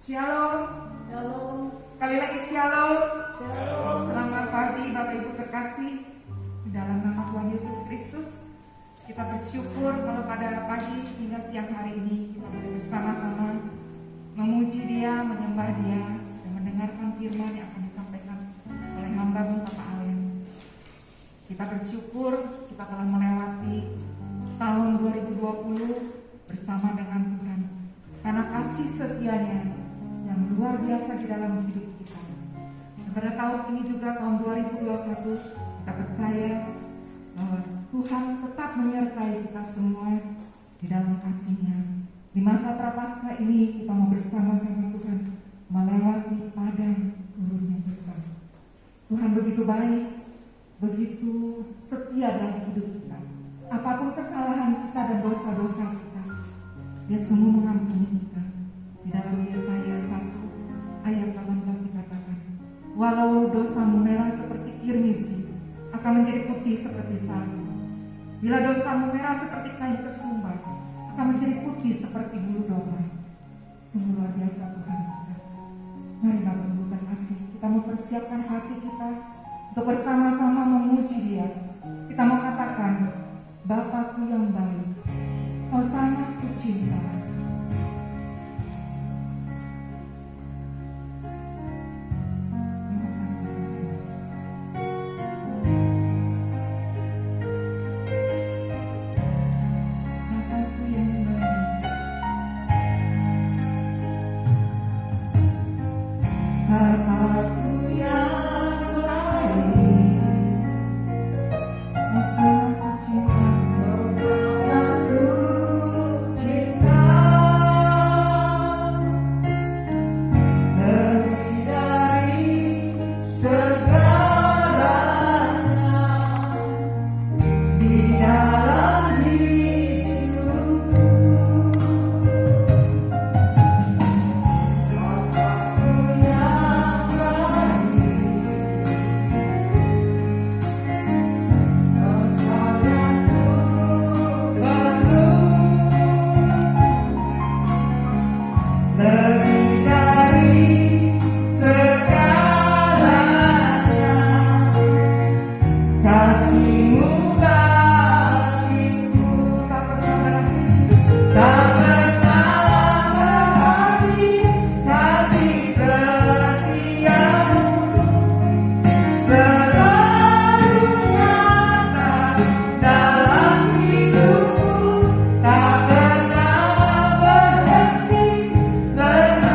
Shalom. Shalom. Sekali lagi shalom. Shalom. Selamat pagi Bapak Ibu terkasih. Di dalam nama Tuhan Yesus Kristus, kita bersyukur kalau pada pagi hingga siang hari ini kita boleh bersama-sama memuji Dia, menyembah Dia, dan mendengarkan firman yang akan disampaikan oleh hamba-Mu Bapak Alen. Kita bersyukur kita telah melewati tahun 2020 bersama dengan Tuhan, karena kasih setianya yang luar biasa di dalam hidup kita. Dan pada tahun ini juga tahun 2021, kita percaya bahwa Tuhan tetap menyertai kita semua di dalam kasih-Nya. Di masa prapaskah ini kita mau bersama-sama Tuhan melewati padang gurun yang besar. Tuhan begitu baik, begitu setia dalam hidup kita. Apapun kesalahan kita dan dosa-dosa kita, Dia sungguh mengampuni kita. Di dalam Yesaya 1 ayat 18 dikatakan, walau dosamu merah seperti kirmisi, akan menjadi putih seperti salju. Bila dosamu merah seperti kain kesumbar, akan menjadi putih seperti bulu domba. Sungguh luar biasa Tuhan kita. Mari Bapak Ibu terkasih, kita mau persiapkan hati kita untuk bersama-sama memuji Dia. Kita mau katakan, Bapakku yang baik, Kau sangat kucinta. Terima kasih Tuhan Yesus. Bapakku yang baik, Bapakku yang baik, Kau sangat kucinta. Kau sangat kucinta, lebih dari segalanya di dalam hidupku. Bapakku yang baik, Kau sangat lebih dari segalanya, kasih-Mu bagiku tak pernah berhenti, kasih setiamu selalu nyata dalam hidupku, tak pernah berhenti, karena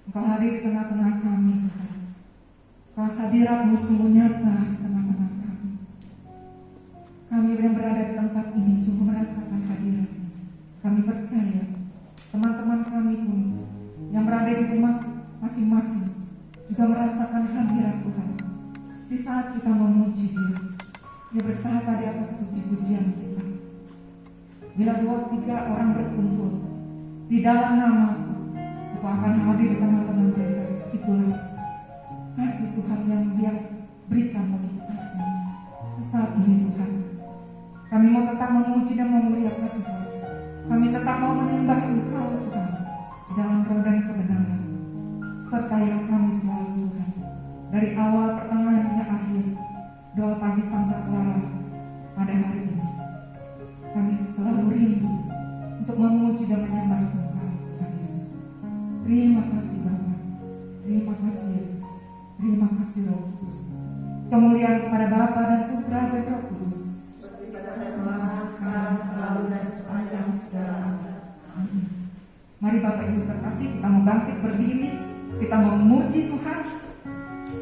Engkau hadir di tengah-tengah kami, Tuhan. Kehadirat-Mu sungguh nyata di tengah-tengah kami. Kami yang berada di tempat ini sungguh merasakan hadirat-Mu. Kami percaya teman-teman kami pun yang berada di rumah masing-masing juga merasakan hadirat Tuhan. Di saat kita memuji Dia, Dia bertahta di atas puji-pujian kita. Bila 2-3 orang berkumpul di dalam nama-Mu, Engkau akan hadir di tengah-tengah mereka. Itulah kasih Tuhan yang Dia berikan bagi kita semua. Di saat ini Tuhan, kami mau tetap memuji dan memuliakan Tuhan. Kami tetap mau menyembah Engkau Tuhan di dalam roh dan kebenaran. Sertai kami selalu Tuhan, dari awal, pertengahan hingga akhir. Doa pagi Santa Clara pada hari ini, kami selalu rindu untuk memuji dan menyembah Engkau Tuhan Yesus. Terima kasih Bapa, terima kasih Yesus, terima kasih Roh Kudus. Kemuliaan kepada Bapa dan Putra dan Roh Kudus, seperti pada permulaan, sekarang, selalu, dan sepanjang segala abad. Amin. Mari Bapak Ibu terkasih, kita mau bangkit berdiri, kita mau memuji Tuhan.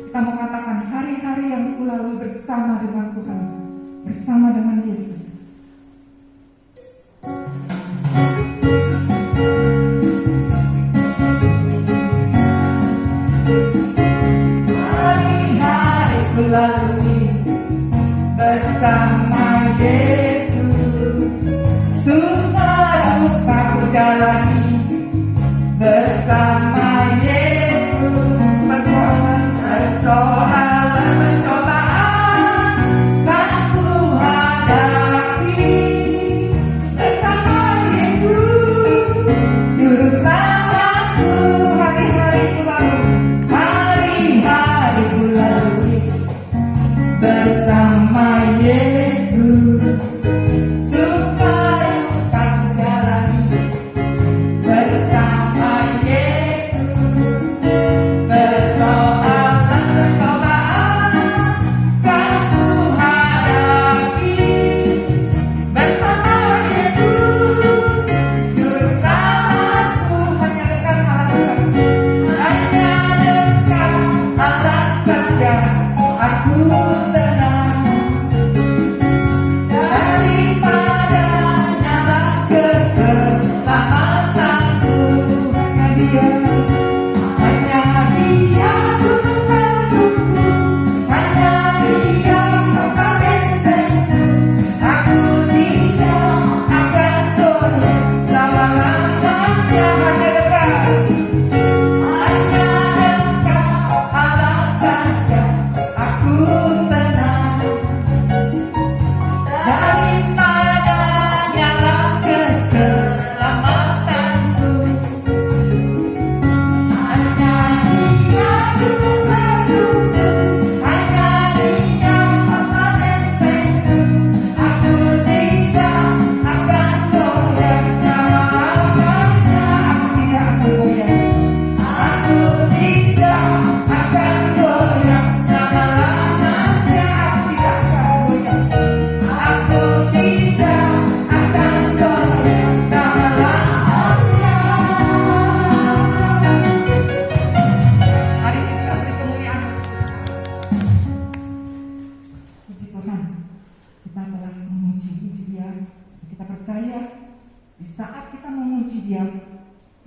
Kita mau katakan hari-hari yang kulalui bersama dengan Tuhan, bersama dengan Yesus. Hari-hari kulalui bersama Yesus, suka duka ku jalani bersama Yesus. Persoalan pencobaan kan ku hadapi bersama Yesus, juru selamatku. Hari-hari ku lalui bersama Yesus, suka duka ku jalani bersama Yesus.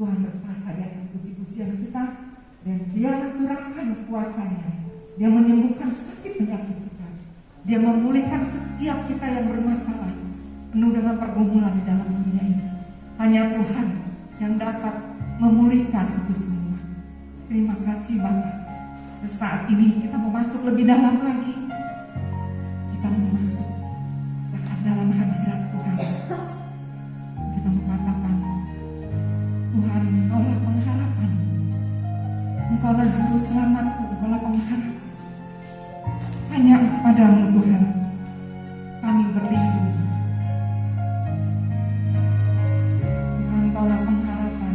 Tuhan berkata di atas puji-pujian kita, dan Dia mencurahkan kuasa-Nya. Dia menyembuhkan sakit penyakit kita. Dia memulihkan setiap kita yang bermasalah, penuh dengan pergumulan di dalam dunia ini. Hanya Tuhan yang dapat memulihkan itu semua. Terima kasih Bapa. Saat ini kita mau masuk lebih dalam lagi. Kita mau masuk ke dalam hadirat Tuhan. Kita mau katakan, Tuhan, Engkaulah pengharapan, Engkaulah juru selamatku, Engkaulah pengharapan. Hanya kepadamu Tuhan kami berlindung. Tuhan, Engkaulah pengharapan.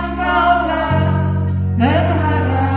Engkaulah pengharapan.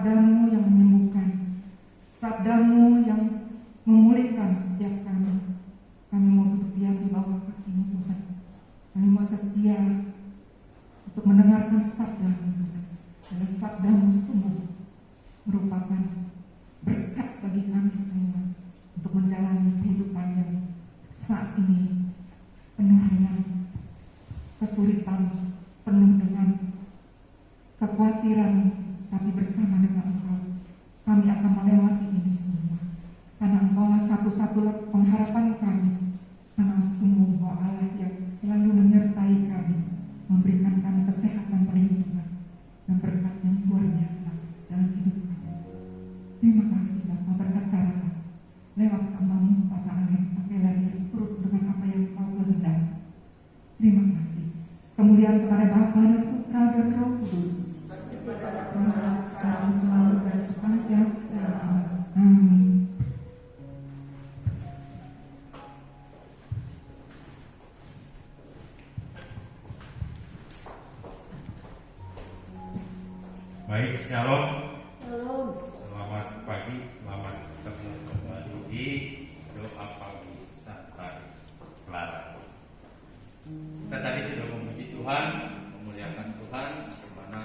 sabdamu yang menyembuhkan, sabdamu yang memulihkan setiap kami. Kami mau duduk diam di bawah kaki-Mu Tuhan. Kami mau setia untuk mendengarkan sabdamu Tuhan. Karena sabdamu sungguh merupakan berkat bagi kami semua untuk menjalani kehidupan yang saat ini penuh dengan kesulitan, penuh dengan kekhawatiran, tapi bersama dengan Engkau kami akan melewati ini semua. Karena Engkau satu-satunya pengharapan kami. Karena sungguh Engkau Allah yang selalu menyertai kami, memberikan kami kesehatan, perlindungan, dan berkat yang luar biasa dalam hidup kami. Terima kasih Bapa, berkacaralah lewat hamba-Mu Bapak Alek, pakai lagi turut dengan apa yang Engkau kehendaki. Terima kasih. Kemuliaan kepada Bapa dan Putra dan Roh Kudus, sekarang selalu dan sepanjang segala. Amin. Baik, shalom. Selamat pagi, selamat ketemu kembali di doa pagi santai Clara. Kita tadi sudah memuji Tuhan, memuliakan Tuhan, dimana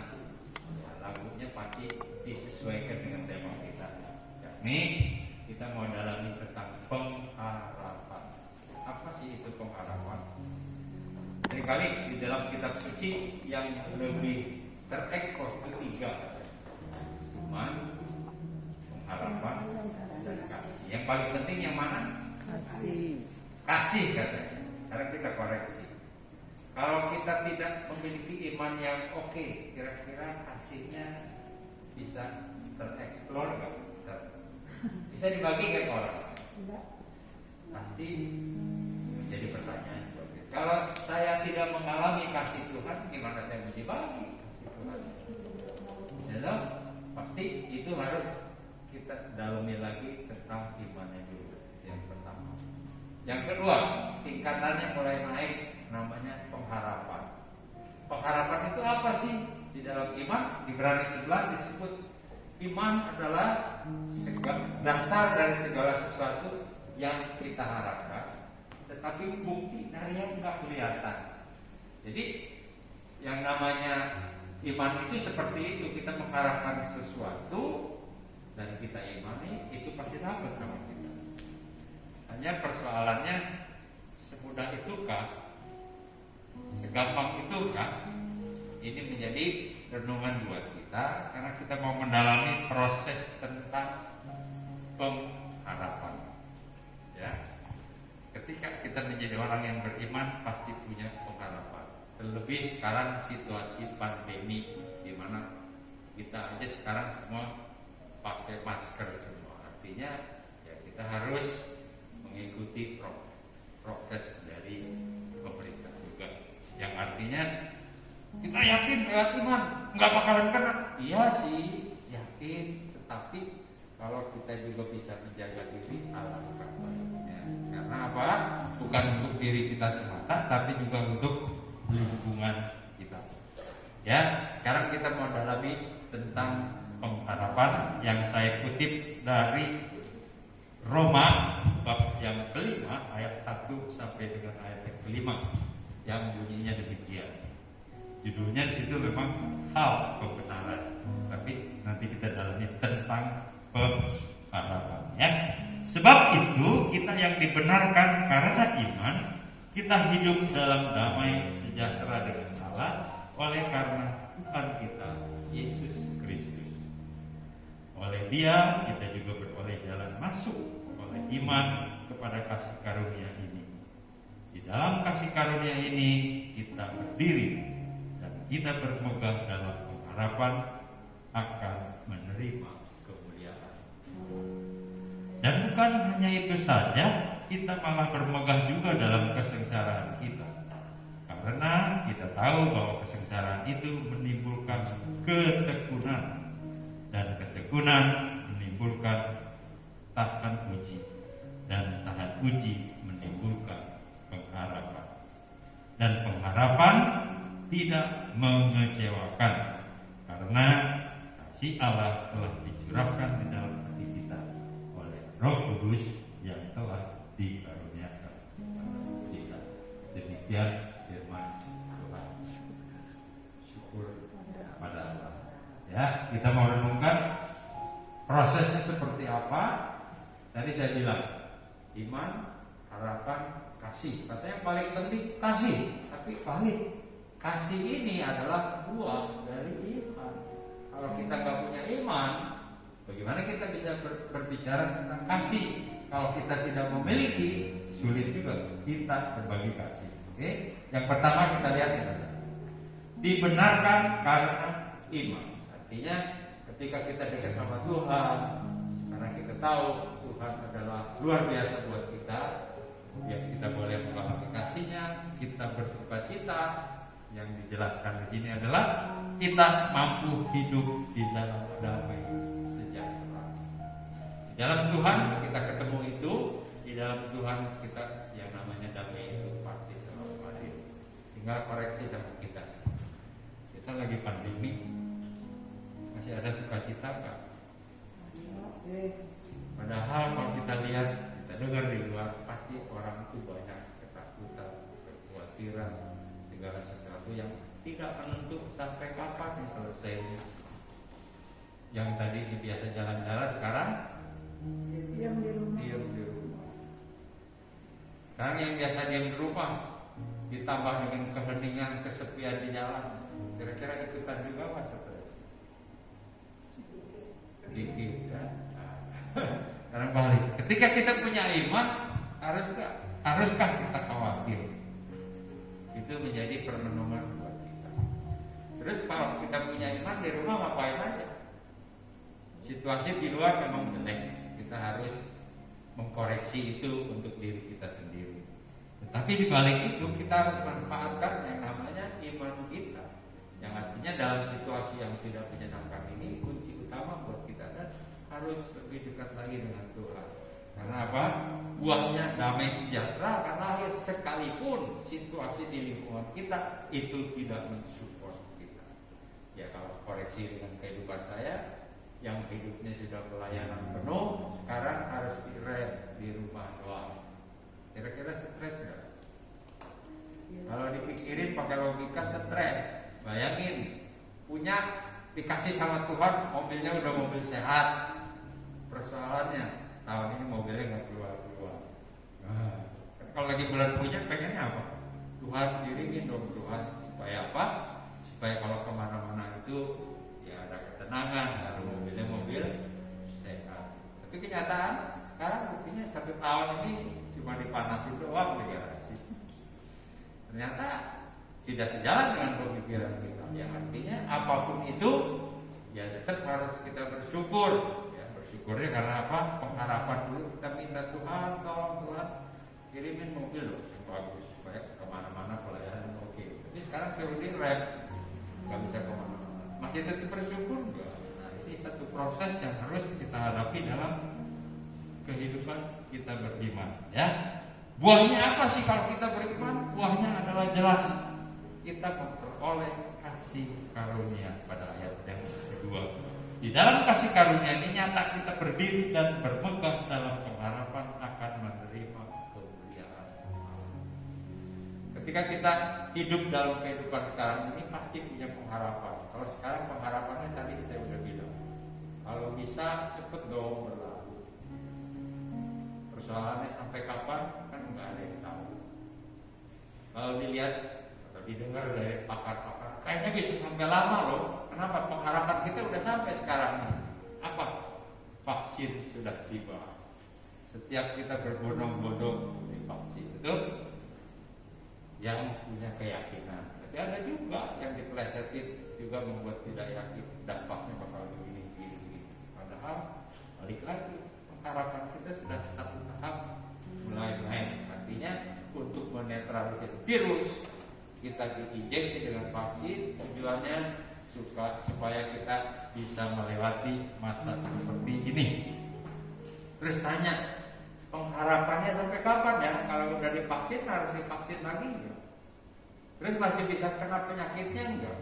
lagunya pasti disesuaikan dengan tema kita. Yakni kita mau dalami tentang pengharapan. Apa sih itu pengharapan? Seringkali di dalam kitab suci yang lebih terekspos itu 3: iman, pengharapan, dan kasih. Yang paling penting yang mana? Kasih katanya. Sekarang kita koreksi. Kalau kita tidak memiliki iman yang oke, kira-kira kasihnya bisa tereksplor nggak? Bisa dibagi nggak ke orang? Pasti menjadi pertanyaan. Kalau saya tidak mengalami kasih Tuhan, gimana saya mesti bagi? Ya, pasti itu harus kita dalami lagi tentang imannya dulu. Yang pertama. Yang kedua, tingkatannya mulai naik, namanya pengharapan. Pengharapan itu apa sih? Di dalam iman, di Ibrani 11 disebut iman adalah dasar dari segala sesuatu yang kita harapkan, tetapi bukti dari yang nggak kelihatan. Jadi yang namanya iman itu seperti itu, kita mengharapkan sesuatu dan kita imani, itu pasti dapat sama kita. Hanya persoalannya semudah itukah, segampang itukah? Ini menjadi renungan buat kita, karena kita mau mendalami proses tentang pengharapan. Ya, ketika kita menjadi orang yang beriman pasti punya pengharapan. Terlebih sekarang situasi pandemi, di mana kita aja sekarang semua pakai masker semua. Artinya ya kita harus mengikuti prokes dari pemerintah juga. Yang artinya kita yakin lewat iman nggak bakalan kena. Iya sih, yakin. Tetapi kalau kita juga bisa menjaga diri, alangkah baiknya. Karena apa? Bukan untuk diri kita semata, tapi juga untuk lingkungan kita. Ya, sekarang kita mau dalami tentang pengharapan yang saya kutip dari Roma bab yang kelima ayat 1 sampai dengan ayat yang kelima, yang bunyinya demikian. Judulnya di situ memang hal kebenaran, tapi nanti kita dalami tentang pengharapan. Ya, sebab itu kita yang dibenarkan karena iman, kita hidup dalam damai sejahtera dengan Allah oleh karena Tuhan kita Yesus Kristus. Oleh Dia kita juga beroleh jalan masuk oleh iman kepada kasih karunia ini. Di dalam kasih karunia ini kita berdiri dan kita bermegah dalam pengharapan akan menerima kemuliaan. Dan bukan hanya itu saja, kita malah bermegah juga dalam kesengsaraan kita. Karena kita tahu bahwa kesengsaraan itu menimbulkan ketekunan, dan ketekunan menimbulkan tahan uji, dan tahan uji menimbulkan pengharapan. Dan pengharapan tidak mengecewakan, karena kasih Allah telah dicurahkan di dalam hati kita oleh Roh Kudus yang telah dikaruniakan kepada kita. Demikian firman Tuhan. Syukur pada Allah. Ya, kita mau renungkan prosesnya seperti apa. Tadi saya bilang iman, harapan, kasih. Katanya yang paling penting kasih, tapi balik. Kasih ini adalah buah dari iman. Kalau kita nggak punya iman, bagaimana kita bisa berbicara tentang kasih? Kalau kita tidak memiliki, sulit juga kita berbagi kasih. Oke? Yang pertama kita lihat saudara, dibenarkan karena iman. Artinya ketika kita dekat sama Tuhan, karena kita tahu Tuhan adalah luar biasa buat kita, ya kita boleh memahami kasihnya, kita bersukacita. Yang dijelaskan di sini adalah kita mampu hidup di dalam damai sejahtera. Di dalam Tuhan kita ketemu itu, di dalam Tuhan kita yang namanya damai itu pasti selalu hadir. Tinggal koreksi sama kita. Kita lagi pandemi, masih ada sukacita nggak? Padahal kalau kita lihat, kita dengar di luar, pasti orang itu banyak ketakutan, kekhawatiran, segala sesuatu yang tidak menentu sampai kapan selesai. Yang tadi biasa jalan-jalan sekarang diam di rumah. Sekarang yang biasa diam di rumah ditambah dengan keheningan, kesepian di jalan, kira-kira ikutan juga mas stres? Sedikit kan? Sekarang balik. Ketika kita punya iman, haruskah kita khawatir? Itu menjadi perenungan buat kita. Terus kalau kita punya iman di rumah ngapain aja? Situasi di luar memang jelek, kita harus mengkoreksi itu untuk diri kita sendiri. Tetapi di balik itu kita harus manfaatkan yang namanya iman kita, yang artinya dalam situasi yang tidak menyenangkan ini kunci utama buat kita dan harus lebih dekat lagi dengan Tuhan. Karena apa? Buahnya damai sejahtera karena sekalipun situasi di lingkungan kita itu tidak mensupport kita. Ya kalau koreksi dengan kehidupan saya yang hidupnya sudah pelayanan penuh, sekarang harus direm di rumah doang. Kira-kira stres nggak? Kalau dipikirin pakai logika stres. Bayangin punya dikasih sama Tuhan mobilnya udah mobil sehat. Persoalannya tahun ini mobilnya nggak keluar. Nah, kalau lagi bulan punya pengennya apa? Tuhan kirimin dong Tuhan supaya apa? Supaya kalau kemana-mana itu ya ada ketenangan, kalau mobilnya mobil sehat. Tapi kenyataan sekarang buktinya 1 tahun ini cuma dipanasin doang di garasi. Ternyata tidak sejalan dengan pemikiran kita. Yang artinya apapun itu ya tetap harus kita bersyukur. Syukurnya karena apa? Pengharapan dulu kita minta Tuhan, tolong Tuhan kirimin mobil loh yang bagus supaya kemana-mana pelayanan oke. Tapi sekarang suruh direm, nggak bisa kemana-mana. Masih tetap bersyukur nggak? Nah ini satu proses yang harus kita hadapi dalam kehidupan kita beriman. Ya, buahnya apa sih kalau kita beriman? Buahnya adalah jelas kita memperoleh kasih karunia pada ayat yang kedua. Di dalam kasih karunia ini nyata kita berdiri dan bermegang dalam pengharapan akan menerima kemuliaan Allah. Ketika kita hidup dalam kehidupan sekarang ini pasti punya pengharapan. Kalau sekarang pengharapannya tadi saya sudah bilang, kalau bisa cepet dong berlalu. Persoalannya sampai kapan kan nggak ada yang tahu. Kalau dilihat atau didengar dari pakar-pakar, kayaknya bisa sampai lama loh. Kenapa? Pengharapan kita udah sampai sekarang nih. Apa? Vaksin sudah tiba. Setiap kita berbondong-bondong di vaksin, betul? Yang punya keyakinan. Tapi ada juga yang dipelesetin juga membuat tidak yakin dampaknya bakal begini. Padahal balik lagi pengharapan kita sudah satu tahap mulai naik. Artinya untuk menetralisir virus kita diinjeksi dengan vaksin, tujuannya supaya kita bisa melewati masa seperti ini. Terus tanya, pengharapannya sampai kapan ya? Kalau udah divaksin harus divaksin lagi enggak? Terus masih bisa kena penyakitnya enggak?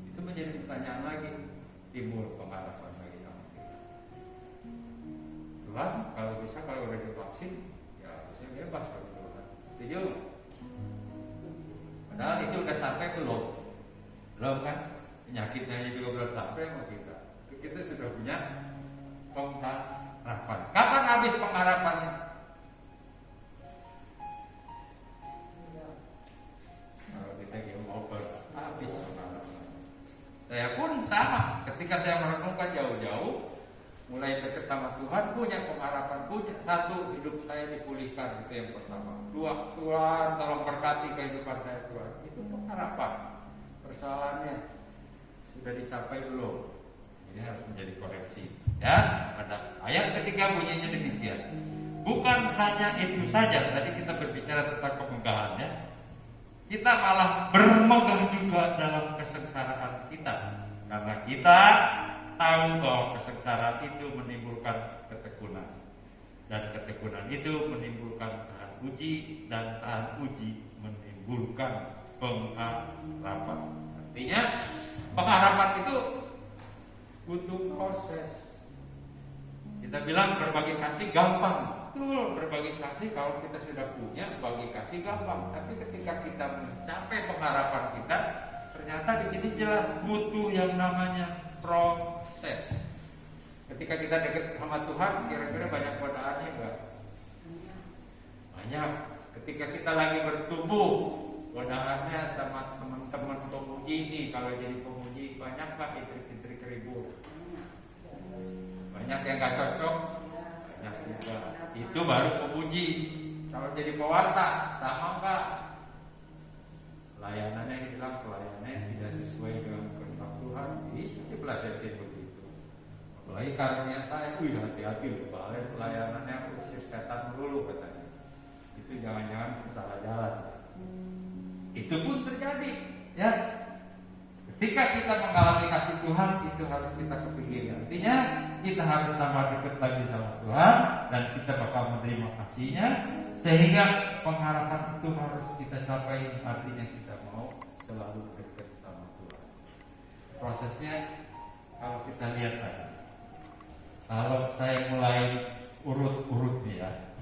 Itu menjadi pertanyaan lagi. timbul pengharapan bagi sama kita. Tuhan kalau bisa kalau udah divaksin ya harusnya bebas bagi Tuhan. Setuju? Padahal itu udah sampai belum? Belum kan? Penyakitnya juga belum sampai sama kita. Kita sudah punya pengharapan. Kapan habis pengharapannya? Kalau kita game over, habis pengharapan. Saya pun sama. Ketika saya merenungkan jauh-jauh, mulai dekat sama Tuhan, punya pengharapan, punya satu, hidup saya dipulihkan, itu yang pertama. Dua, Tuhan tolong berkati kehidupan saya Tuhan. Itu pengharapan. Persoalannya sudah dicapai belum? Ini harus menjadi koreksi. Ya, pada ayat ketiga bunyinya demikian. Bukan hanya itu saja. Tadi kita berbicara tentang kemegahannya. Kita malah bermegah juga dalam kesengsaraan kita, karena kita tahu bahwa kesengsaraan itu menimbulkan ketekunan, dan ketekunan itu menimbulkan tahan uji, dan tahan uji menimbulkan pengharapan. Artinya pengharapan itu butuh proses. Kita bilang berbagi kasih gampang. Betul, berbagi kasih kalau kita sudah punya, bagi kasih gampang. Tapi ketika kita mencapai pengharapan kita, ternyata di sini jelas butuh yang namanya proses. Ketika kita dekat sama Tuhan, kira-kira banyak godaannya enggak? Banyak. Ketika kita lagi bertumbuh, godaannya sama teman-teman pemuji ini, kalau jadi pemuji banyak pak intrik-intrik ribut. Banyak yang gak cocok, banyak juga. Itu baru pemuji. Kalau jadi pewarta, sama enggak? Layanannya hilang, pelayanannya tidak sesuai dengan kehendak Tuhan, bisa dipelesetin begitu. Apalagi karunia saya, hati-hati loh, pelayanannya usir setan dulu katanya. Itu jangan-jangan salah jalan. Itu pun terjadi, ya. Ketika kita mengalami kasih Tuhan, itu harus kita kepikir. Artinya kita harus tambah dekat lagi sama Tuhan, dan kita bakal menerima kasih-Nya, sehingga pengharapan itu harus kita capai. Artinya kita mau selalu dekat sama Tuhan. Prosesnya kalau kita lihat tadi, kalau saya mulai urut-urut ya.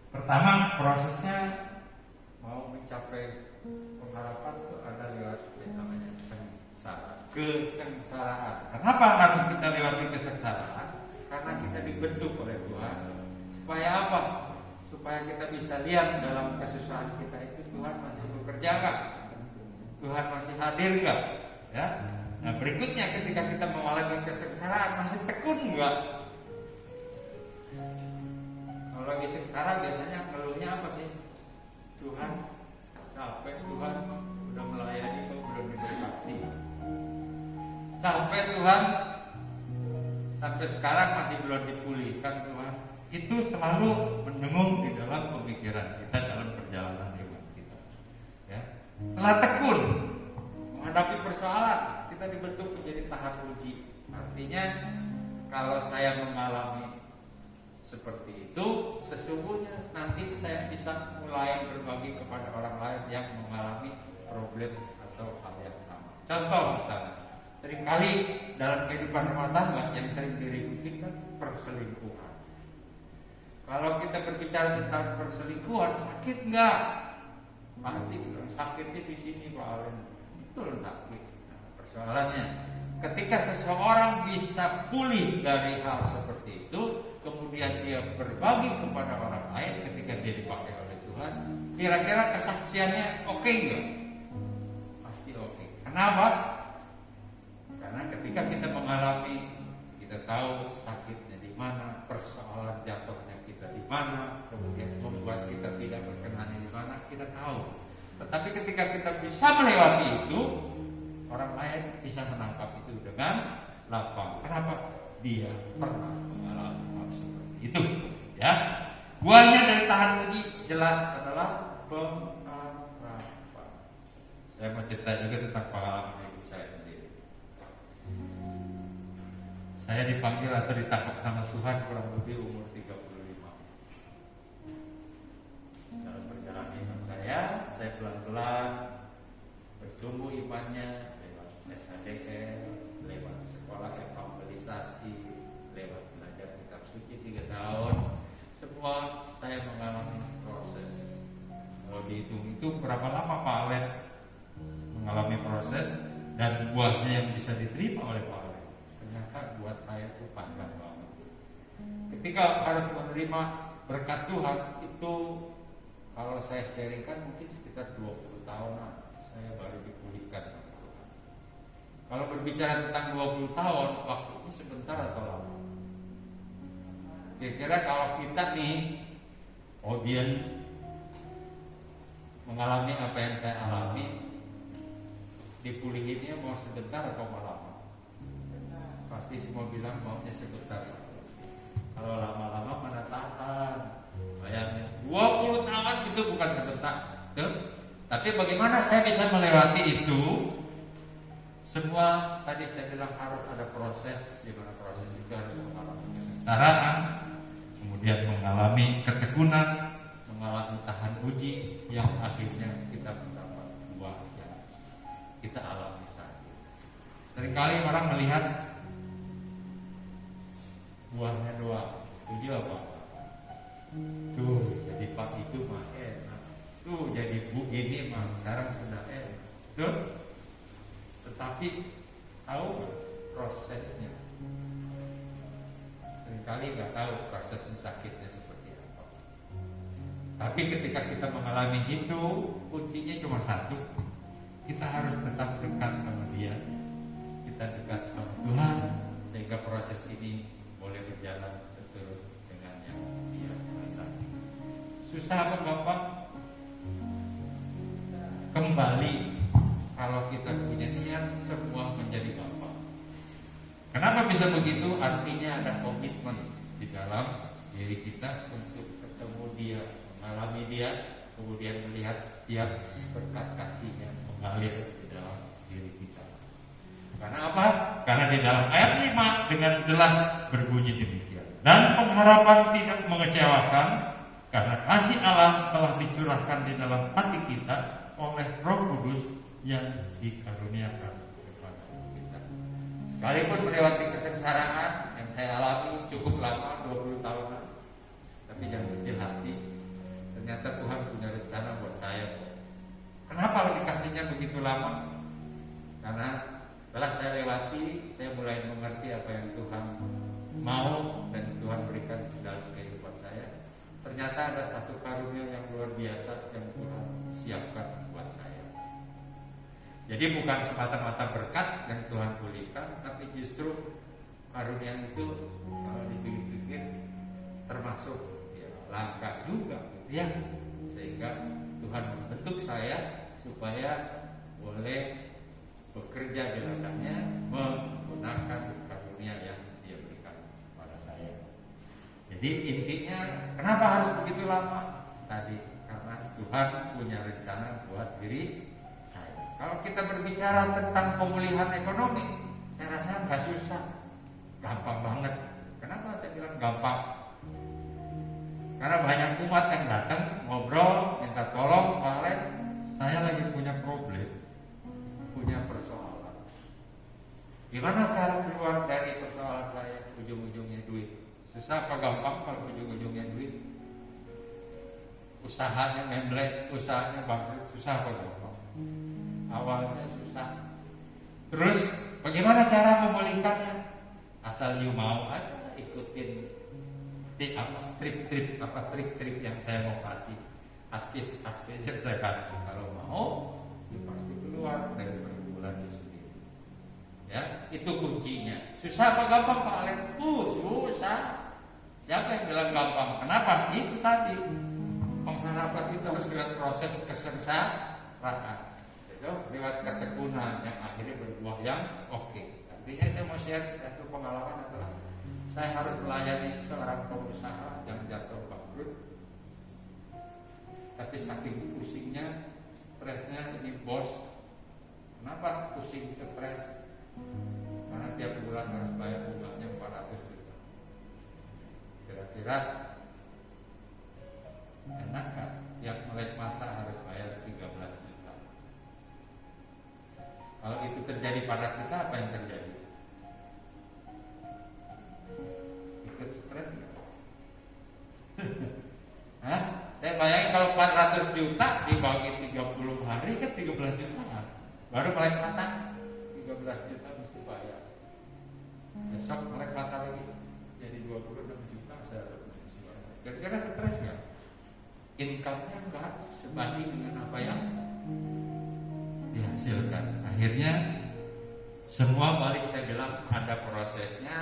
Pertama, prosesnya mau mencapai pengharapan itu ada lewat yang namanya kesengsaraan. Kenapa harus kita lewati kesengsaraan? Karena kita dibentuk oleh Tuhan. Supaya apa? Supaya kita bisa lihat dalam kesusahan kita itu Tuhan masih bekerja nggak? Tuhan masih hadir nggak? Ya. Nah berikutnya ketika kita mengalami kesengsaraan masih tekun nggak? Kalau lagi sengsara biasanya ngeluhnya apa sih? Tuhan capek, Tuhan udah melayani kok belum diberkati. Capek Tuhan, sampai sekarang masih belum dipulihkan Tuhan. Itu selalu mendengung di dalam pemikiran kita dalam perjalanan hidup kita. Ya, telah tekun menghadapi persoalan, kita dibentuk menjadi tahap uji. Artinya kalau saya mengalami seperti itu, sesungguhnya nanti saya bisa mulai berbagi kepada orang lain yang mengalami problem atau hal yang sama. Contoh misalnya, seringkali dalam kehidupan rumah tangga yang sering diributin kan perselingkuhan. Kalau kita berbicara tentang perselingkuhan, sakit nggak? Pasti sakitnya di sini Pak Alen. Betul sakit. Nah, persoalannya, ketika seseorang bisa pulih dari hal seperti itu, kemudian dia berbagi kepada orang lain ketika dia dipakai oleh Tuhan, kira-kira kesaksiannya oke nggak? Pasti oke. Kenapa? Karena ketika kita mengalami, kita tahu sakitnya di mana, persoalan jatuhnya kita di mana, kemudian membuat kita tidak berkenan di mana, kita tahu. Tetapi ketika kita bisa melewati itu, orang lain bisa menangkap itu dengan lapang. Kenapa? Dia pernah mengalami hal seperti itu. Ya, buahnya dari tahan uji jelas adalah pengharapan. Saya mau cerita juga tentang pengalaman ibu saya sendiri. Saya dipanggil atau ditangkap sama Tuhan kurang lebih umur 35. Dalam perjalanan hidup saya pelan-pelan bertumbuh imannya lewat SHDR, lewat sekolah evangelisasi, lewat belajar kitab suci 3 tahun, semua saya mengalami proses. Kalau dihitung itu berapa lama Pak Alen mengalami proses dan buahnya yang bisa diterima oleh Pak Alen, ternyata buat saya itu panjang banget. Ketika harus menerima berkat Tuhan itu, kalau saya sharingkan mungkin sekitar 20 tahunan saya baru dipulihkan oleh Tuhan. Kalau berbicara tentang 20 tahun, waktu itu sebentar atau lama? Kira-kira kalau kita nih audiens mengalami apa yang saya alami, dipulihinnya mau sebentar atau mau lama? Pasti semua bilang maunya sebentar. Kalau lama-lama mana tahan? Bayangin 20 tahun itu bukan sebentar. Tapi bagaimana saya bisa melewati itu? Semua tadi saya bilang harus ada proses, di mana proses itu harus mengalami kesengsaraan, kemudian mengalami ketekunan, mengalami tahan uji, yang akhirnya kita mendapat buah yang kita alami saat ini. Seringkali orang melihat buahnya doang, uji apa? Tuh jadi Pak itu mah enak, tuh jadi Bu ini mah sekarang sudah enak, tuh. Tetapi tahu prosesnya? Seringkali nggak tahu prosesnya sakitnya seperti apa. Tapi ketika kita mengalami itu, kuncinya cuma satu. Kita harus tetap dekat sama Dia. Kita dekat sama Tuhan, sehingga proses ini boleh berjalan seturut dengan yang Dia kehendaki. Susah apa gampang? Kembali, kalau kita punya niat, semua menjadi gampang. Kenapa bisa begitu? Artinya ada komitmen di dalam diri kita untuk ketemu Dia, mengalami Dia, kemudian melihat setiap berkat kasih-Nya mengalir di dalam diri kita. Karena apa? Karena di dalam ayat 5 dengan jelas berbunyi demikian. Dan pengharapan tidak mengecewakan, karena kasih Allah telah dicurahkan di dalam hati kita oleh Roh Kudus yang dikaruniakan kepada kita. Sekalipun melewati kesengsaraan yang saya alami cukup lama, 20 tahunan, tapi jangan kecil hati. Ternyata Tuhan punya rencana buat saya. Kenapa dikasihnya begitu lama? Karena setelah saya lewati, saya mulai mengerti apa yang Tuhan mau dan Tuhan berikan dalam kehidupan saya. Ternyata ada satu karunia yang luar biasa yang Tuhan siapkan buat saya. Jadi bukan semata-mata berkat yang Tuhan pulihkan, tapi justru karunia itu kalau dipikir-pikir termasuk ya, langkah juga, ya, sehingga Tuhan membentuk saya supaya boleh bekerja di ladangnya menggunakan karunia yang Dia berikan kepada saya. Jadi intinya kenapa harus begitu lama? Tadi karena Tuhan punya rencana buat diri saya. Kalau kita berbicara tentang pemulihan ekonomi, saya rasa nggak susah, gampang banget. Kenapa saya bilang gampang? Karena banyak umat yang datang ngobrol, minta tolong, Pak Alen, saya lagi punya problem, punya persoalan. Gimana cara keluar dari persoalan saya? Ujung-ujungnya duit. Susah apa gampang kalau ujung-ujungnya duit? Usahanya memblek, usahanya bangkrut, susah apa gampang? Awalnya susah. Terus bagaimana cara memulihkannya? Asal you mau aja ikutin trik-trik yang saya mau kasih, aktif yang saya kasih. Kalau mau, you pasti keluar dari pergumulan itu sendiri. Ya, itu kuncinya. Susah apa gampang Pak Alen? Susah. Siapa yang bilang gampang? Kenapa? Itu tadi. Pengharapan itu harus lewat proses kesengsaraan. Itu lewat ketekunan yang akhirnya berbuah yang oke. Artinya saya mau share satu pengalaman adalah saya harus melayani seorang pengusaha yang jatuh bangkrut. Tapi saking pusingnya, stresnya ini bos. Kenapa pusing stres? Karena tiap bulan harus bayar bunganya 400 juta. Kira-kira enak kan? Tiap melek mata harus bayar 13 juta. Kalau itu terjadi pada kita, apa yang terjadi? Ikut stres ya? Hah? Saya bayangin kalau 400 juta dibagi 30 hari kan 13 juta. Baru mulai kelihatan 13 juta mesti bayar. Besok mulai kelihatan lagi jadi 26 juta kira-kira stres nggak? Income-nya nggak sebanding dengan apa yang dihasilkan. Akhirnya semua balik, saya bilang ada prosesnya.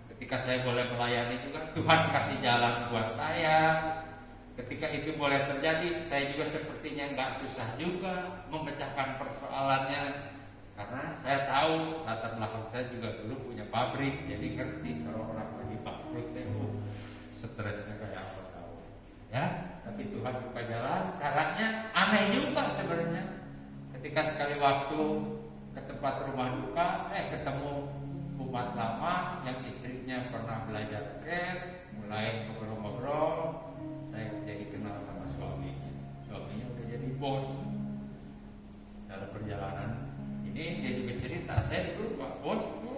Ketika saya boleh melayani juga, Tuhan kasih jalan buat saya. Ketika itu boleh terjadi, saya juga sepertinya nggak susah juga memecahkan persoalannya, karena saya tahu latar belakang saya juga dulu punya pabrik, jadi ngerti kalau orang lagi bangkrut itu stresnya kayak apa tahu. Ya, tapi Tuhan buka jalan. Caranya aneh juga sebenarnya. Ketika sekali waktu ke tempat rumah duka, ketemu umat lama yang istrinya pernah belajar care, mulai ngobrol-ngobrol. Saya jadi kenal sama suaminya. Suaminya udah jadi bos. Dalam perjalanan ini dia juga cerita, saya dulu Pak Bos itu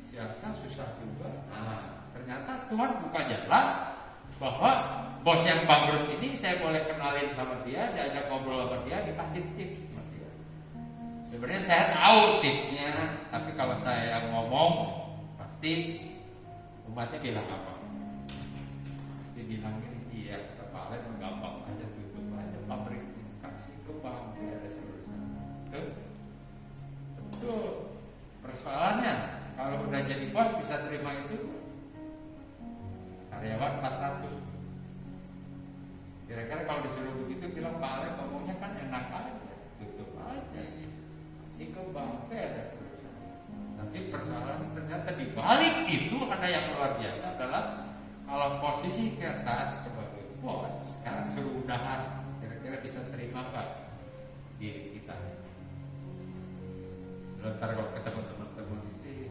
biasa susah juga. Nah, ternyata Tuhan buka jalan bahwa bos yang bangkrut ini saya boleh kenalin sama dia, diajak ngobrol sama dia, dikasih tips sama dia. Sebenarnya saya tahu tipsnya, tapi kalau saya ngomong pasti umatnya bilang apa? Pasti bilang ini, iya kepala gampang aja, tutup aja pabrik, kasih ke bank, ada selesai. Betul. Persoalannya kalau udah jadi bos bisa terima itu, karyawan 400. Kira-kira kalau disuruh begitu bilang Pak Alek ngomongnya kan enak aja, tutup aja, kasih ke bank, ada selesai. Tapi persoalan ternyata di balik itu ada yang luar biasa adalah kalau posisi kertas sebagai bos sekarang suruh udahan, kira-kira bisa terima nggak diri kita? Ntar kalau ketemu teman-teman itu,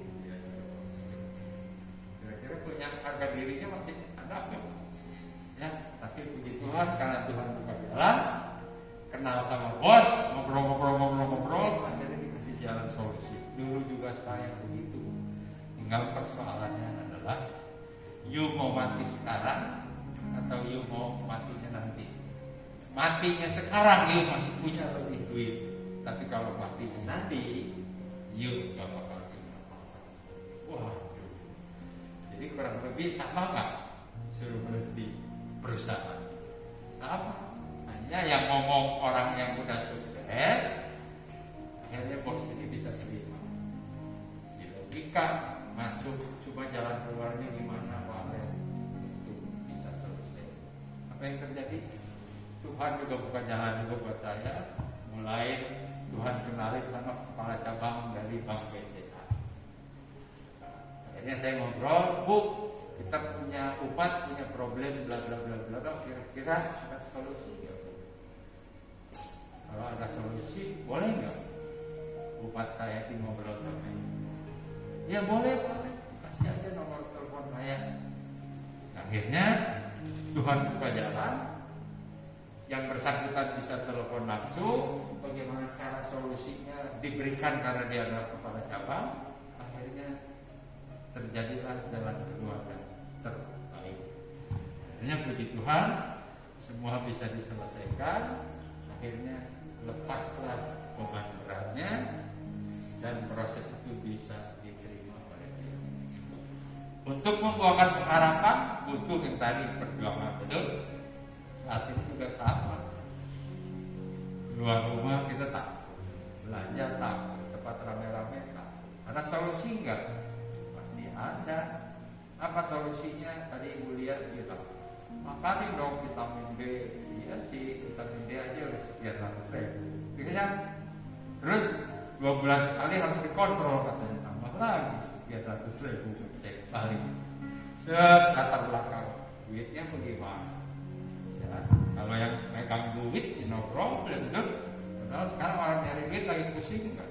kira-kira punya harga dirinya masih ada nggak? Ya, tapi puji Tuhan karena Tuhan buka jalan, kenal sama bos, ngobrol, akhirnya dikasih jalan solusi. Dulu juga saya begitu. Tinggal persoalannya adalah, you mau mati sekarang atau you mau matinya nanti? Matinya sekarang you masih punya lebih duit, tapi kalau matinya nanti you gak bakal punya apa-apa. Wah, jadi kurang lebih sama nggak? Suruh berhenti perusahaan sama. Hanya yang ngomong orang yang udah sukses, akhirnya bos ini bisa terima. Di logika masuk, cuma jalan keluarnya gimana Pak untuk bisa selesai. Apa yang terjadi? Tuhan juga buka jalan juga buat saya. Mulai Tuhan kenalin sama kepala cabang dari Bank BCA. Akhirnya saya ngobrol, Bu, kita punya umat, punya problem, bla bla bla bla. Kira-kira ada solusi nggak? Kalau ada solusi, boleh nggak umat saya di ngobrol sama ini? Ya boleh Pak, kasih aja nomor telepon saya. Akhirnya Tuhan buka jalan, yang bersangkutan bisa telepon langsung. Bagaimana cara solusinya diberikan karena dia adalah kepala cabang. Akhirnya terjadilah jalan kedua yang terbaik. Akhirnya puji Tuhan, semua bisa diselesaikan. Akhirnya lepaslah beban beratnya dan proses itu bisa diterima oleh dia. Untuk membuahkan pengharapan butuh yang tadi perjuangan, betul? Saat ini juga sama. Keluar rumah kita takut, belanja takut, tempat rame-rame takut. Ada solusi enggak? Pasti ada. Apa solusinya? Tadi Ibu lihat bilang, makanin dong vitamin B. Iya sih, vitamin D aja udah sekian ratus ribu. Terus 2 bulan sekali harus dikontrol katanya, tambah lagi sekian ratus ribu, cek balik. Latar belakang duitnya bagaimana? Ya, kalau yang megang duit sih no problem, betul? Padahal sekarang orang nyari duit lagi pusing enggak?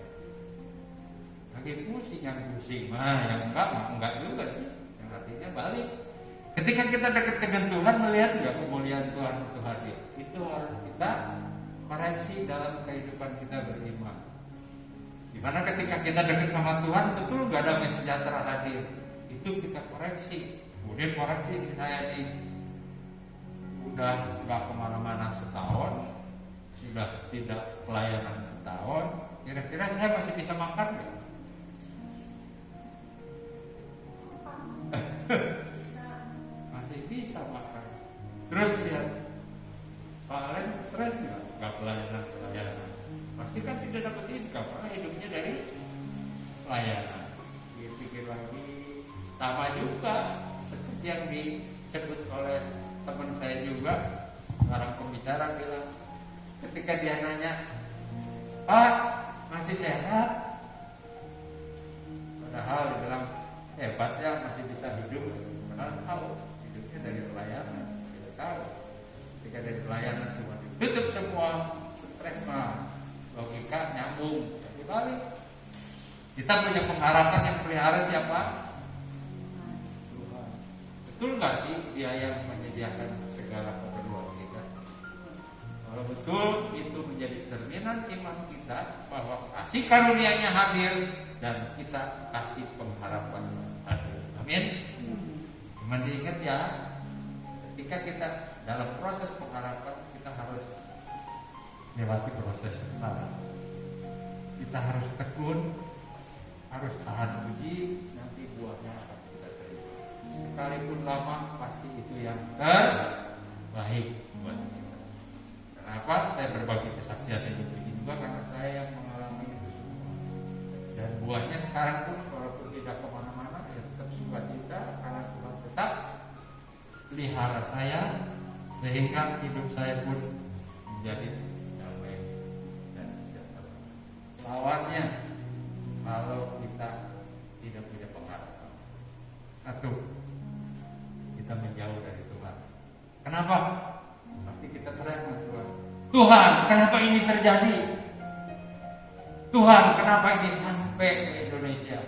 Lagi pusing, yang pusing yang enggak juga sih. Yang artinya balik. Ketika kita dekat dengan Tuhan, melihat juga kemuliaan Tuhan itu hadir. Itu harus kita koreksi dalam kehidupan kita beriman. Dimana ketika kita dekat sama Tuhan, betul gak damai sejahtera hadir. Itu kita koreksi. Kemudian koreksi saya nih, udah gak kemana-mana setahun, sudah tidak pelayanan setahun, kira-kira saya masih bisa makan gak? Masih bisa makan. Terus lihat, Pak Alen stres gak pelayanan. Pasti kan tidak dapat income karena hidupnya dari pelayanan. Dipikir lagi, sama juga seperti yang disebut oleh teman saya juga, seorang pembicara bilang, ketika dia nanya, Pak masih sehat? Padahal dia bilang hebat ya, masih bisa hidup. Padahal tahu hidupnya dari pelayanan. Tidak tahu ketika dari pelayanan semua ditutup semua, stres mah logika nyambung. Jadi balik, kita punya pengharapan yang pelihara siapa? Tuhan. Betul nggak sih Dia yang menyediakan segala keperluan kita? Kalau betul, itu menjadi cerminan iman kita bahwa kasih karunia-Nya hadir dan kita kasih pengharapan hadir. Amin. Cuman diingat ya, ketika kita dalam proses pengharapan, kita harus lewati proses yang salah. Kita harus tekun, harus tahan uji, nanti buahnya akan kita terima. Sekalipun lama, pasti itu yang terbaik buat kita. Kenapa saya berbagi kesaksian hidup ini juga? Karena saya yang mengalami itu semua. Dan buahnya sekarang pun walaupun tidak kemana-mana, ya tetap sukacita karena Tuhan tetap pelihara saya, sehingga hidup saya pun menjadi damai dan sejahtera. Lawannya, kalau kita tidak punya pengharapan, satu, kita menjauh dari Tuhan. Kenapa? Pasti kita teriak sama Tuhan. Tuhan, kenapa ini terjadi? Tuhan, kenapa ini sampai ke Indonesia?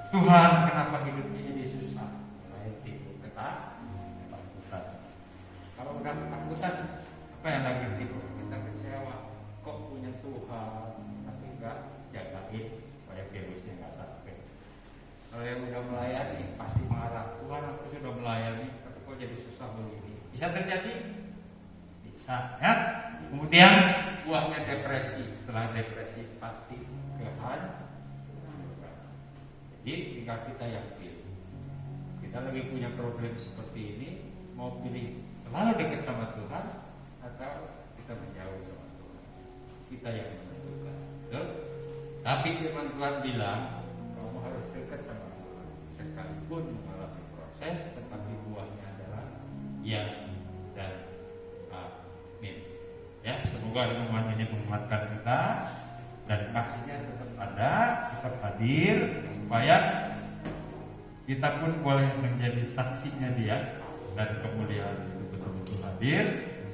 Tuhan, kenapa hidup ini jadi susah? Mulai timbul ketakutan. Kalau udah ketakutan, apa yang lagi timbul? Kita kecewa. Kok punya Tuhan, tapi enggak jagain supaya virusnya enggak sampai. Kalau yang udah melayani pasti marah. Tuhan, aku sudah melayani, tapi kok jadi susah begini? Bisa terjadi? Bisa, ya. Kemudian buahnya depresi. Setelah depresi pasti kehancuran. Jadi tinggal kita yakin. Kita lagi punya problem seperti ini, mau pilih selalu dekat sama Tuhan atau kita menjauh sama Tuhan. Kita yang menentukan. Betul? Tapi firman Tuhan bilang, kamu harus dekat sama Tuhan. Sekalipun mengalami proses, tetapi buahnya adalah ya dan amin. Ya, semoga firman ini menguatkan kita dan kasihnya tetap ada, tetap hadir, supaya kita pun boleh menjadi saksinya Dia dan kemuliaan itu betul-betul hadir,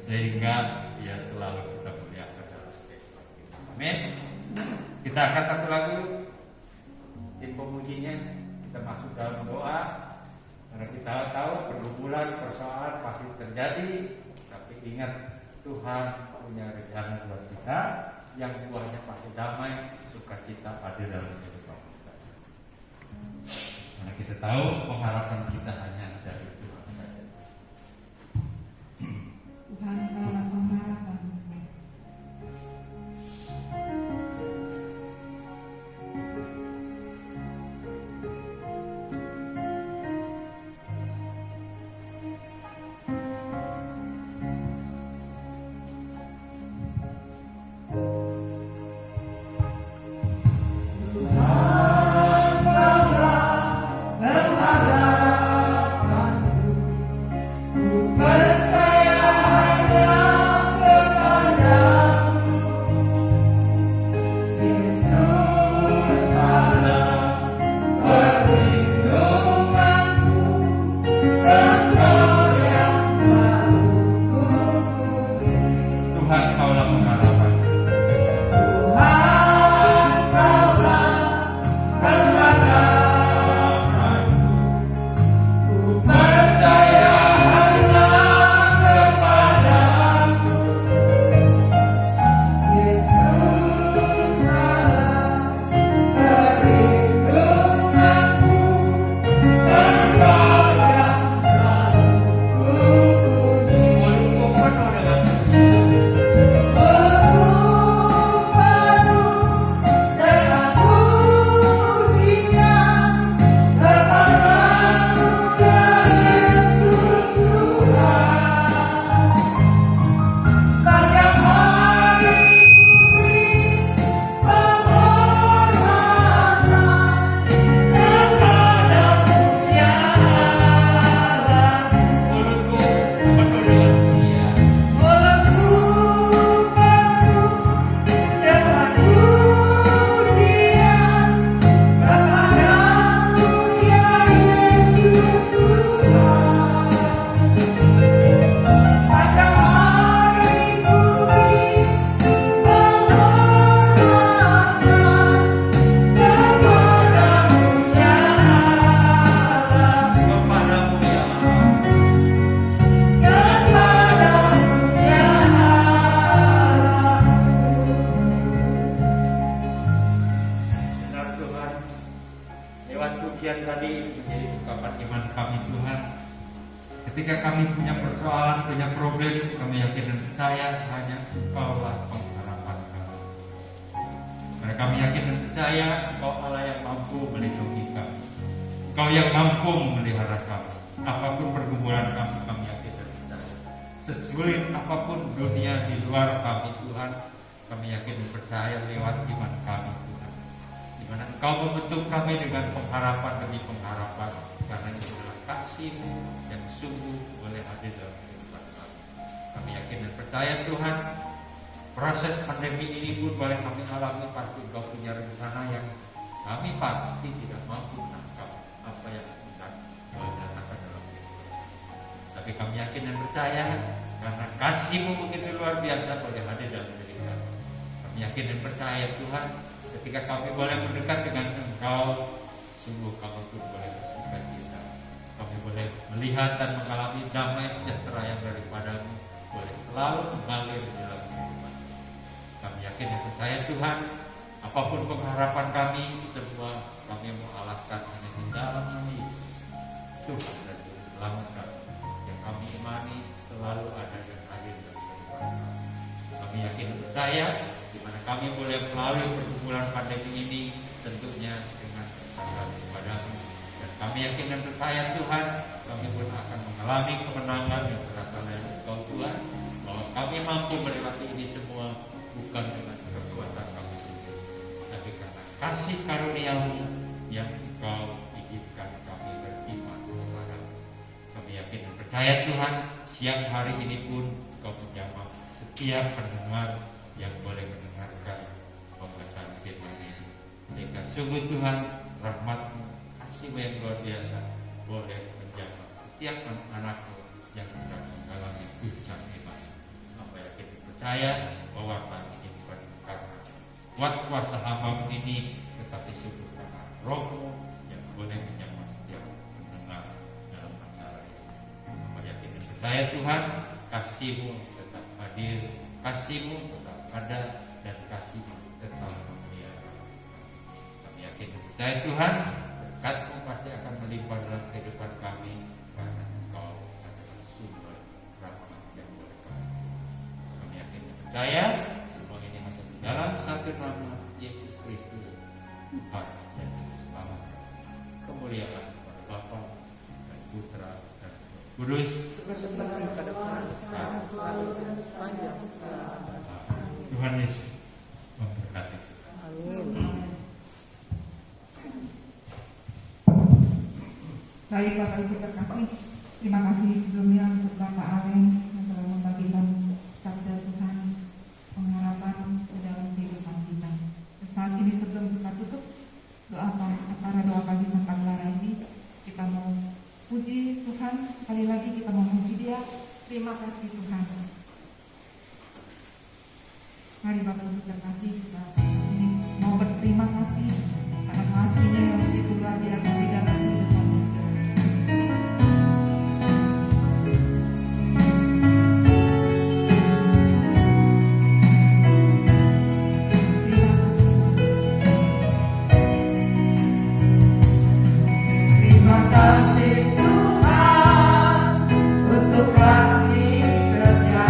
sehingga Dia selalu kita muliakan dalam kehidupan kita. Amin. Kita akan satu lagu, tim pemujinya, kita masuk dalam doa, karena kita tahu pergumulan, persoalan pasti terjadi, tapi ingat Tuhan punya rencana buat kita yang buahnya pasti damai, sukacita hadir dalam kehidupan kita. Karena kita tahu pengharapan kita hanya dari Tuhan saja. Tuhan adalah pengharapan. Tuhan, demikian tadi menjadi ungkapan iman kami Tuhan. Ketika kami punya persoalan, punya problem, kami yakin dan percaya hanya Engkaulah pengharapan kami. Karena kami yakin dan percaya Engkau Allah yang mampu melindungi kami. Engkau yang mampu memelihara kami. Apapun pergumulan kami, kami yakin dan percaya. Sesulit apapun dunia di luar kami Tuhan, kami yakin dan percaya lewat iman kami Tuhan. Di mana Engkau membentuk kami dengan pengharapan demi pengharapan, karena itu adalah kasih-Mu yang sungguh boleh hadir dalam kehidupan kami. Kami yakin dan percaya Tuhan, proses pandemi ini pun boleh kami alami, pasti Engkau punya rencana yang kami pasti tidak mampu menangkap apa yang Engkau nyatakan dalam kehidupan. Tapi kami yakin dan percaya karena kasih-Mu begitu luar biasa boleh hadir dalam diri kami. Kami yakin dan percaya Tuhan, ketika kami boleh mendekat dengan Engkau, sungguh kami pun boleh bersukacita. Kami boleh melihat dan mengalami damai sejahtera yang daripada-Mu boleh selalu mengalir di dalam kehidupan. Kami yakin dan percaya Tuhan, apapun pengharapan kami, semua kami mau alaskan hanya di dalam nama Yesus, Tuhan dan Juru Selamat kami, yang kami imani selalu ada dan hadir dalam kehidupan kami. Kami yakin dan percaya, di mana kami boleh melalui pergumulan pandemi ini, tentunya dengan kesadaran kepada-Mu. Dan kami yakin dan percaya Tuhan, kami pun akan mengalami kemenangan yang berasal dari Engkau Tuhan, bahwa kami mampu melewati ini semua bukan dengan kekuatan kami sendiri, tapi karena kasih karunia-Mu yang Engkau izinkan kami beriman kepada-Mu. Kami yakin dan percaya Tuhan, siang hari ini pun Engkau menjamah setiap pendengar yang boleh mendengarkan pembacaan firman ini, sehingga sungguh Tuhan, rahmat-Mu, kasih-Mu yang luar biasa boleh menjamah setiap anak-anak-Mu yang sedang mengalami guncang iman. Apa yakin percaya bahwa Tuhan ini bukan karena kuat kuasa hamba-Mu ini, tetapi sungguh karena Roh-Mu yang boleh menjamah setiap pendengar dalam acara ini. Apa yakin percaya Tuhan, kasih-Mu tetap hadir, kasih-Mu tetap ada, dan kasih-Mu tetap memelihara. Kami yakin dan percaya Tuhan, berkat-Mu pasti akan melimpah dalam kehidupan kami, karena Engkau adalah sumber rahmat yang boleh kami. Kami yakin dan percaya semua ini hanya di dalam satu nama Yesus Kristus, Tuhan dan Juru Selamat kami. Kemuliaan kepada Bapa dan Putra dan Roh Kudus, seperti pada masa lalu dan sepanjang segala abad. Tuhan Yesus memberkati. Amin. Baik Bapak Ibu terkasih, terima kasih sebelumnya untuk Bapak Alen yang telah membagikan sabda Tuhan, pengharapan di dalam kehidupan kita. Saat ini sebelum kita tutup acara doa pagi Santa Clara ini, kita mau puji Tuhan, sekali lagi kita mau puji Dia. Terima kasih Tuhan. Mari Bapak Ibu terkasih, kita ini mau berterima kasih karena kasih-Nya yang begitu luar biasa di dalam kehidupan kita. Terima kasih Tuhan untuk kasih setia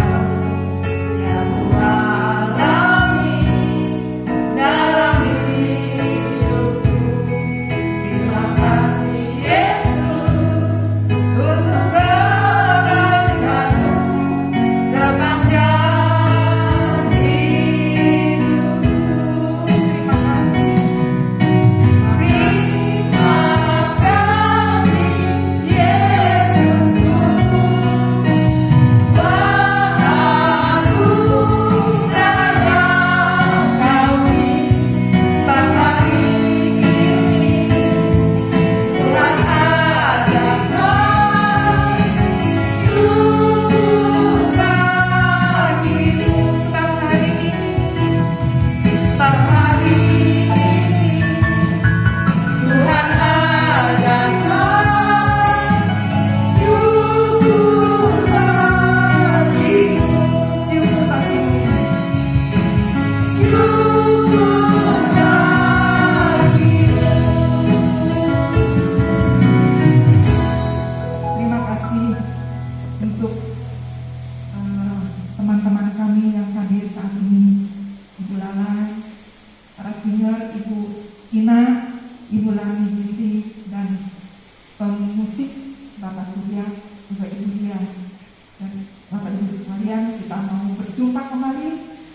berjumpa kembali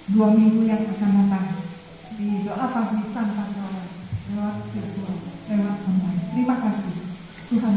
2 minggu yang akan datang di doa pagi Santa Clara lewat virtual, lewat online. Terima kasih. Tuhan